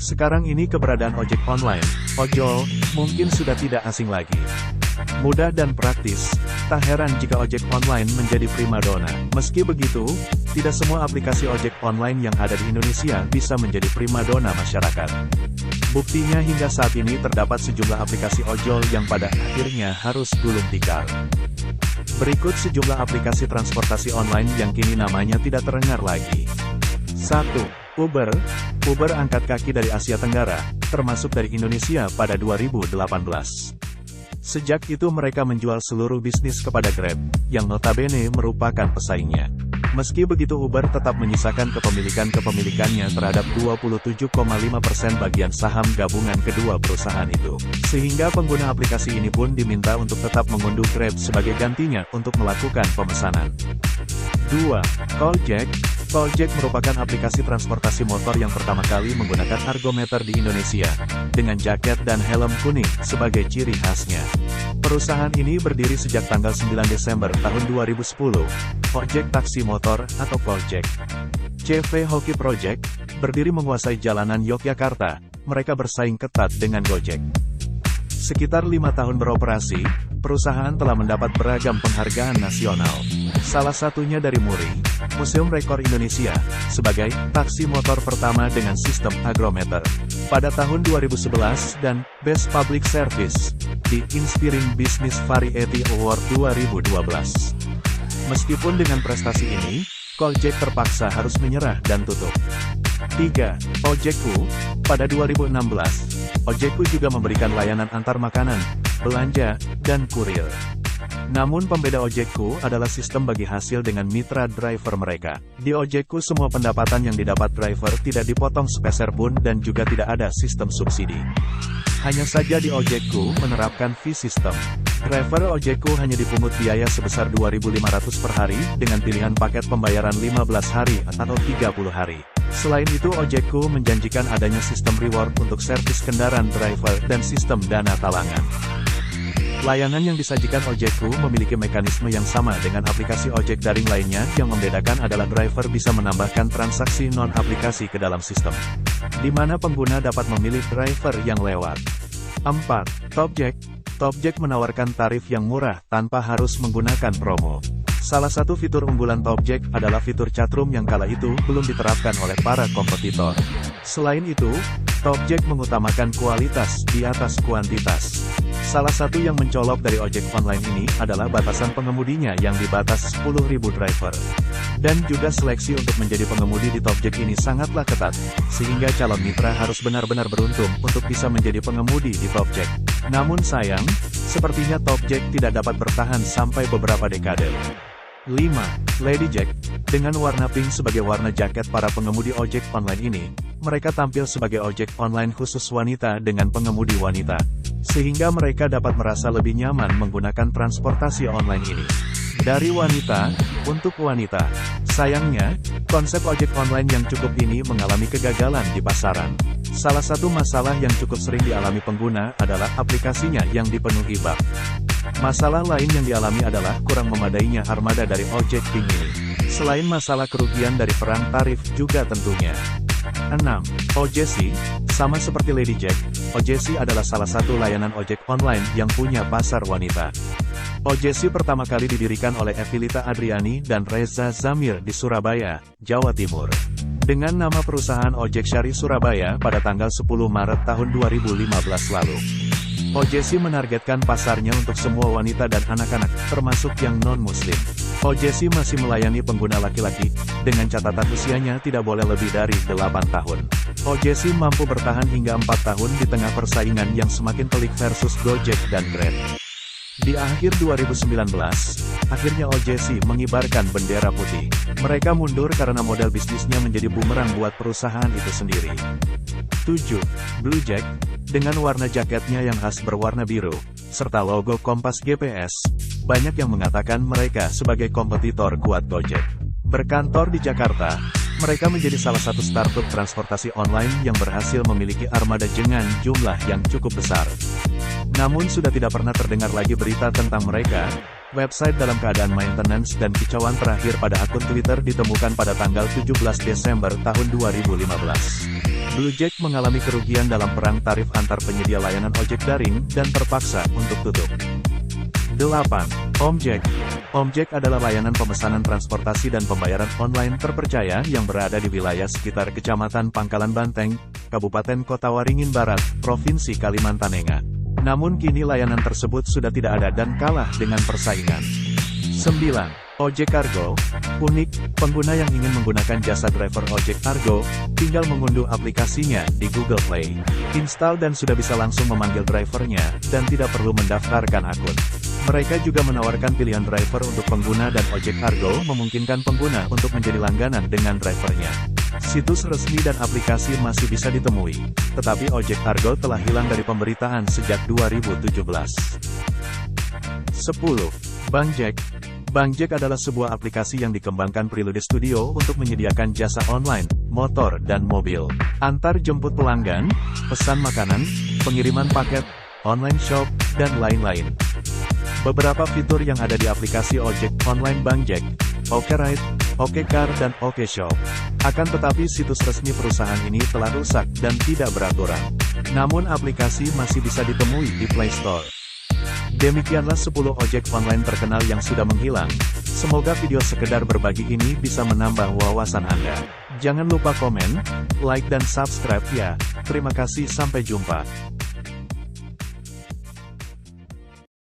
Sekarang ini keberadaan ojek online, ojol, mungkin sudah tidak asing lagi. Mudah dan praktis, tak heran jika ojek online menjadi primadona. Meski begitu, tidak semua aplikasi ojek online yang ada di Indonesia bisa menjadi primadona masyarakat. Buktinya hingga saat ini terdapat sejumlah aplikasi ojol yang pada akhirnya harus gulung tikar. Berikut sejumlah aplikasi transportasi online yang kini namanya tidak terdengar lagi. 1. Uber. Uber angkat kaki dari Asia Tenggara, termasuk dari Indonesia pada 2018. Sejak itu mereka menjual seluruh bisnis kepada Grab, yang notabene merupakan pesaingnya. Meski begitu Uber tetap menyisakan kepemilikannya terhadap 27,5% bagian saham gabungan kedua perusahaan itu. Sehingga pengguna aplikasi ini pun diminta untuk tetap mengunduh Grab sebagai gantinya untuk melakukan pemesanan. 2. Gojek. Gojek merupakan aplikasi transportasi motor yang pertama kali menggunakan argometer di Indonesia, dengan jaket dan helm kuning sebagai ciri khasnya. Perusahaan ini berdiri sejak tanggal 9 Desember tahun 2010. Ojek Taksi Motor atau Gojek. CV Hoki Project, berdiri menguasai jalanan Yogyakarta, mereka bersaing ketat dengan Gojek. Sekitar 5 tahun beroperasi, perusahaan telah mendapat beragam penghargaan nasional. Salah satunya dari MURI, Museum Rekor Indonesia, sebagai taksi motor pertama dengan sistem agrometer pada tahun 2011 dan Best Public Service di Inspiring Business Variety Award 2012. Meskipun dengan prestasi ini, Gojek terpaksa harus menyerah dan tutup. 3. Ojekku. Pada 2016, Ojekku juga memberikan layanan antar makanan, belanja, dan kurir. Namun pembeda Ojekku adalah sistem bagi hasil dengan mitra driver mereka. Di Ojekku semua pendapatan yang didapat driver tidak dipotong sepeser pun dan juga tidak ada sistem subsidi. Hanya saja di Ojekku menerapkan fee system. Driver Ojekku hanya dipungut biaya sebesar 2.500 per hari dengan pilihan paket pembayaran 15 hari atau 30 hari. Selain itu Ojekku menjanjikan adanya sistem reward untuk servis kendaraan driver dan sistem dana talangan. Layanan yang disajikan Ojekku memiliki mekanisme yang sama dengan aplikasi ojek daring lainnya, yang membedakan adalah driver bisa menambahkan transaksi non-aplikasi ke dalam sistem, di mana pengguna dapat memilih driver yang lewat. 4. Topjek. Topjek menawarkan tarif yang murah tanpa harus menggunakan promo. Salah satu fitur unggulan Topjek adalah fitur chatroom yang kala itu belum diterapkan oleh para kompetitor. Selain itu, Topjek mengutamakan kualitas di atas kuantitas. Salah satu yang mencolok dari ojek online ini adalah batasan pengemudinya yang dibatas 10.000 driver. Dan juga seleksi untuk menjadi pengemudi di Topjek ini sangatlah ketat, sehingga calon mitra harus benar-benar beruntung untuk bisa menjadi pengemudi di Topjek. Namun sayang, sepertinya Topjek tidak dapat bertahan sampai beberapa dekade. 5. Ladyjack. Dengan warna pink sebagai warna jaket para pengemudi ojek online ini, mereka tampil sebagai ojek online khusus wanita dengan pengemudi wanita, sehingga mereka dapat merasa lebih nyaman menggunakan transportasi online ini. Dari wanita, untuk wanita. Sayangnya, konsep ojek online yang cukup ini mengalami kegagalan di pasaran. Salah satu masalah yang cukup sering dialami pengguna adalah aplikasinya yang dipenuhi bug. Masalah lain yang dialami adalah kurang memadainya armada dari ojek pink ini. Selain masalah kerugian dari perang tarif juga tentunya. 6. Ojesi. Sama seperti Ladyjack, Ojesi adalah salah satu layanan ojek online yang punya pasar wanita. Ojesi pertama kali didirikan oleh Evilita Adriani dan Reza Zamir di Surabaya, Jawa Timur. Dengan nama perusahaan Ojek Syari Surabaya pada tanggal 10 Maret tahun 2015 lalu. Ojesi menargetkan pasarnya untuk semua wanita dan anak-anak, termasuk yang non-muslim. Ojesi masih melayani pengguna laki-laki, dengan catatan usianya tidak boleh lebih dari 8 tahun. Ojesi mampu bertahan hingga 4 tahun di tengah persaingan yang semakin pelik versus Gojek dan Grab. Di akhir 2019, akhirnya Ojesi mengibarkan bendera putih. Mereka mundur karena model bisnisnya menjadi bumerang buat perusahaan itu sendiri. 7. Bluejack. Dengan warna jaketnya yang khas berwarna biru, serta logo Kompas GPS, banyak yang mengatakan mereka sebagai kompetitor kuat Gojek. Berkantor di Jakarta, mereka menjadi salah satu startup transportasi online yang berhasil memiliki armada dengan jumlah yang cukup besar. Namun sudah tidak pernah terdengar lagi berita tentang mereka, Website dalam keadaan maintenance dan kicauan terakhir pada akun Twitter ditemukan pada tanggal 17 Desember tahun 2015. Bluejack mengalami kerugian dalam perang tarif antar penyedia layanan ojek daring, dan terpaksa untuk tutup. 8. Omjack. Omjack adalah layanan pemesanan transportasi dan pembayaran online terpercaya yang berada di wilayah sekitar Kecamatan Pangkalan Banteng, Kabupaten Kota Waringin Barat, Provinsi Kalimantan Tengah. Namun kini layanan tersebut sudah tidak ada dan kalah dengan persaingan. 9. Ojek Kargo. Unik, pengguna yang ingin menggunakan jasa driver ojek Argo, tinggal mengunduh aplikasinya di Google Play. Install dan sudah bisa langsung memanggil drivernya, dan tidak perlu mendaftarkan akun. Mereka juga menawarkan pilihan driver untuk pengguna dan ojek Argo memungkinkan pengguna untuk menjadi langganan dengan drivernya. Situs resmi dan aplikasi masih bisa ditemui, tetapi ojek Argo telah hilang dari pemberitaan sejak 2017. 10. Bangjack. Bangjack adalah sebuah aplikasi yang dikembangkan Prelude Studio untuk menyediakan jasa online, motor dan mobil, antar jemput pelanggan, pesan makanan, pengiriman paket, online shop, dan lain-lain. Beberapa fitur yang ada di aplikasi ojek online Bangjack, OkRide, OkCar dan OkShop. Akan tetapi situs resmi perusahaan ini telah rusak dan tidak beraturan. Namun aplikasi masih bisa ditemui di Play Store. Demikianlah 10 ojek online terkenal yang sudah menghilang. Semoga video sekedar berbagi ini bisa menambah wawasan Anda. Jangan lupa komen, like dan subscribe ya. Terima kasih, sampai jumpa.